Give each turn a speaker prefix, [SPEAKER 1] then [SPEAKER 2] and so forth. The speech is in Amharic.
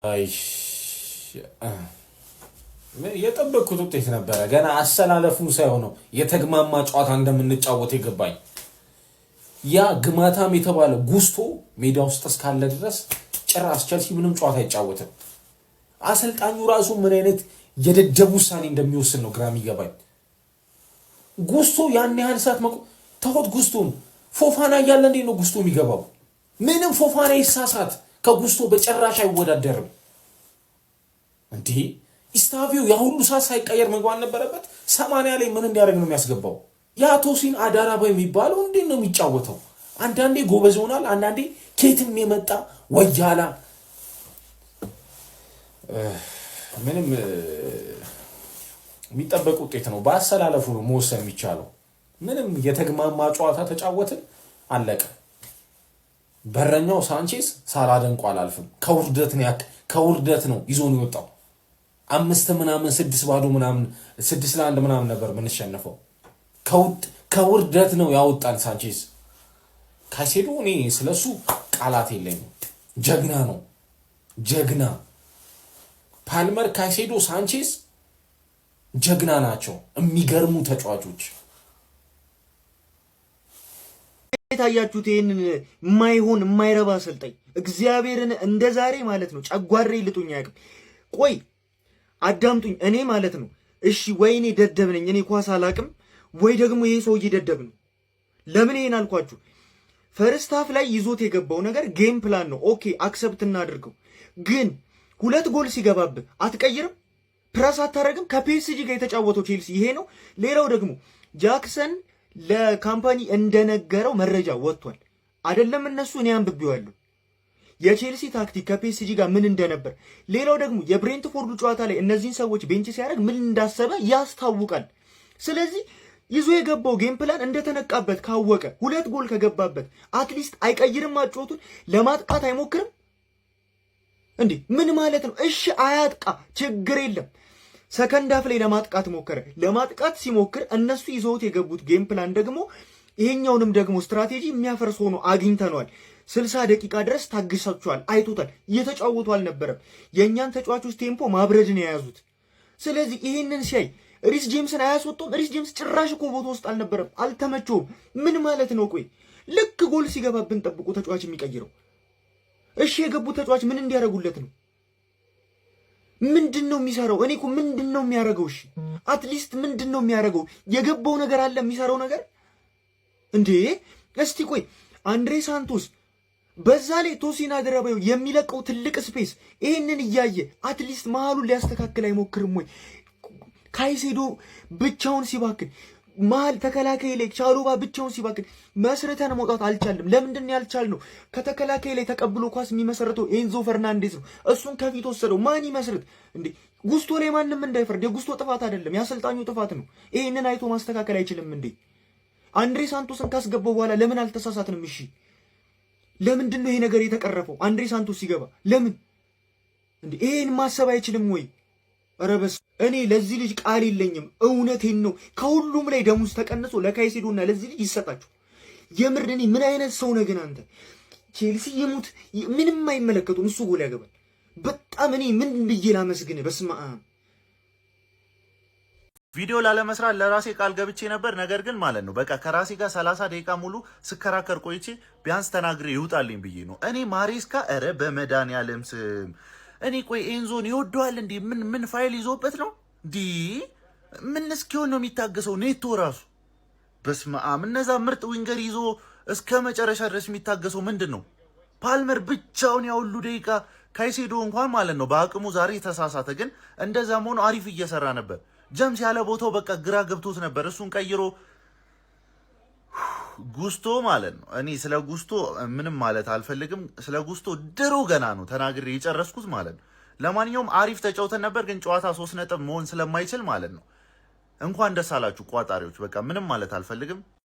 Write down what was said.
[SPEAKER 1] አይ የጠበቅኩት ውጤት ነበረ። ገና አሰላለፉን ሳይሆነው የተግማማ ጨዋታ እንደምንጫወት የገባኝ ያ ግማታም የተባለ ጉስቶ ሜዳ ውስጥ እስካለ ድረስ ጭራሽ ቸልሲ ምንም ጨዋታ አይጫወትም። አሰልጣኙ ራሱ ምን አይነት የደደብ ውሳኔ እንደሚወስን ነው ግራ የሚገባኝ። ጉስቶ ያን ያህል ሰዓት ተሆት ጉስቶን ፎፋና እያለ እንዴት ነው ጉስቶ የሚገባው? ምንም ፎፋና ይሳሳት ከጉስቶ በጭራሽ አይወዳደርም። እንዲህ ኢስታቪዮ ያ ሁሉ ሰዓት ሳይቀየር መግባት ነበረበት። 80 ላይ ምን እንዲያደርግ ነው የሚያስገባው? ያ ቶሲን አዳራባ የሚባለው እንዴት ነው የሚጫወተው? አንዳንዴ ጎበዝ ይሆናል፣ አንዳንዴ ኬትም የመጣ ወያላ። ምንም የሚጠበቅ ውጤት ነው። በአሰላለፉ ነው መወሰን የሚቻለው። ምንም የተግማማ ጨዋታ ተጫወትን፣ አለቀ። በረኛው ሳንቼዝ ሳላደንቆ አላልፍም። ከውርደት ነው ይዞን የወጣው። 5-6 ምናምን 6-1 ምናምን ነበር ምንሸነፈው። ከውርደት ነው ያወጣን ሳንቼዝ። ካይሴዶ እኔ ስለሱ ቃላት የለኝም። ጀግና ነው ጀግና። ፓልመር፣ ካይሴዶ፣ ሳንቼዝ ጀግና ናቸው። የሚገርሙ ተጫዋቾች።
[SPEAKER 2] ታያችሁት? ይሄንን የማይሆን የማይረባ አሰልጣኝ እግዚአብሔርን እንደ ዛሬ ማለት ነው ጨጓሬ ልጡኝ አያውቅም። ቆይ አዳምጡኝ። እኔ ማለት ነው እሺ፣ ወይ እኔ ደደብ ነኝ፣ እኔ ኳስ አላቅም፣ ወይ ደግሞ ይሄ ሰውዬ ደደብ ነው። ለምን ይሄን አልኳችሁ? ፈርስት ሃፍ ላይ ይዞት የገባው ነገር ጌም ፕላን ነው። ኦኬ አክሰፕት እናድርገው። ግን 2 ጎል ሲገባብህ አትቀይርም? ፕረስ አታረግም? ከፒኤስጂ ጋር የተጫወተው ቼልሲ ይሄ ነው። ሌላው ደግሞ ጃክሰን ለካምፓኒ እንደነገረው መረጃ ወጥቷል አይደለም? እነሱ እኔ አንብቤዋለሁ የቼልሲ ታክቲክ ከፒኤስጂ ጋር ምን እንደነበር። ሌላው ደግሞ የብሬንትፎርዱ ጨዋታ ላይ እነዚህን ሰዎች ቤንች ሲያደርግ ምን እንዳሰበ ያስታውቃል። ስለዚህ ይዞ የገባው ጌም ፕላን እንደተነቃበት ካወቀ 2 ጎል ከገባበት አትሊስት አይቀይርም? አጫወቱን ለማጥቃት አይሞክርም እንዴ? ምን ማለት ነው? እሺ አያጥቃ፣ ችግር የለም። ሰከንድ ሃፍ ላይ ለማጥቃት ሞከረ። ለማጥቃት ሲሞክር እነሱ ይዘውት የገቡት ጌም ፕላን ደግሞ ይሄኛውንም ደግሞ ስትራቴጂ የሚያፈርስ ሆኖ አግኝተነዋል። 60 ደቂቃ ድረስ ታግሳቸዋል፣ አይቶታል። እየተጫወቱ አልነበረም። የእኛን ተጫዋቾች ቴምፖ ማብረድ ነው የያዙት። ስለዚህ ይህንን ሲያይ ሪስ ጄምስን አያስወጡም? ሪስ ጄምስ ጭራሽ እኮ ቦታ ውስጥ አልነበረም፣ አልተመቸውም። ምን ማለት ነው? ቆይ ልክ ጎል ሲገባብን ጠብቁ ተጫዋች የሚቀይረው። እሺ የገቡት ተጫዋች ምን እንዲያደርጉለት ነው? ምንድን ነው የሚሰራው? እኔ እኮ ምንድን ነው የሚያደርገው? እሺ አትሊስት ምንድን ነው የሚያደርገው? የገባው ነገር አለ የሚሰራው ነገር እንዴ? እስቲ ቆይ አንድሬ ሳንቶስ በዛ ላይ ቶሲን አደረባዩ የሚለቀው ትልቅ ስፔስ፣ ይሄንን እያየ አትሊስት መሀሉን ሊያስተካክል አይሞክርም ወይ? ካይሴዶ ብቻውን ሲባክን፣ መሀል ተከላካይ ላይ ቻሎባ ብቻውን ሲባክን መስርተን መውጣት አልቻልም። ለምንድን ነው ያልቻልነው? ከተከላካይ ላይ ተቀብሎ ኳስ የሚመሰረተው ኤንዞ ፈርናንዴዝ ነው። እሱን ከፊት ወሰደው። ማን ይመስርት እንዴ? ጉስቶ ላይ ማንም እንዳይፈርድ። የጉስቶ ጥፋት አይደለም፣ የአሰልጣኙ ጥፋት ነው። ይሄንን አይቶ ማስተካከል አይችልም እንዴ? አንድሬ ሳንቶስን ካስገባው በኋላ ለምን አልተሳሳትንም? እሺ ለምንድን ነው ይሄ ነገር የተቀረፈው? አንድሬ ሳንቶስ ሲገባ ለምን እንዴ? ይሄን ማሰብ አይችልም ወይ? ኧረ በስ እኔ ለዚህ ልጅ ቃል የለኝም። እውነቴን ነው። ከሁሉም ላይ ደሙዝ ተቀንሶ ለካይሴዶና ለዚህ ልጅ ይሰጣችሁ። የምር እኔ ምን አይነት ሰው ነህ ግን አንተ? ቼልሲ ይሙት ምንም አይመለከቱም። እሱ ጎል ያገባል። በጣም እኔ ምን ብዬ ላመስግን? በስመ አብ።
[SPEAKER 3] ቪዲዮ ላለመስራት ለራሴ ቃል ገብቼ ነበር። ነገር ግን ማለት ነው በቃ ከራሴ ጋር 30 ደቂቃ ሙሉ ስከራከር ቆይቼ ቢያንስ ተናግሬ ይውጣልኝ ብዬ ነው። እኔ ማሬስካ ኧረ በመድኃኒዓለም ስም እኔ ቆይ ኤንዞን ይወደዋል እንዴ? ምን ፋይል ይዞበት ነው እንዲ? ምን እስኪሆን ነው የሚታገሰው? ኔቶ ራሱ በስመ አብ። እነዛ ምርጥ ዊንገር ይዞ እስከ መጨረሻ ድረስ የሚታገሰው ምንድን ነው? ፓልመር ብቻውን ያውሉ ደቂቃ፣ ካይሴዶ እንኳን ማለት ነው በአቅሙ ዛሬ ተሳሳተ፣ ግን እንደዛም ሆኖ አሪፍ እየሰራ ነበር። ጀምስ ያለ ቦታው በቃ ግራ ገብቶት ነበር። እሱን ቀይሮ ጉስቶ ማለት ነው። እኔ ስለ ጉስቶ ምንም ማለት አልፈልግም። ስለ ጉስቶ ድሮ ገና ነው ተናግሬ የጨረስኩት ማለት ነው። ለማንኛውም አሪፍ ተጫውተን ነበር፣ ግን ጨዋታ 3 ነጥብ መሆን ስለማይችል ማለት ነው እንኳን ደስ አላችሁ ቋጣሪዎች። በቃ ምንም ማለት አልፈልግም።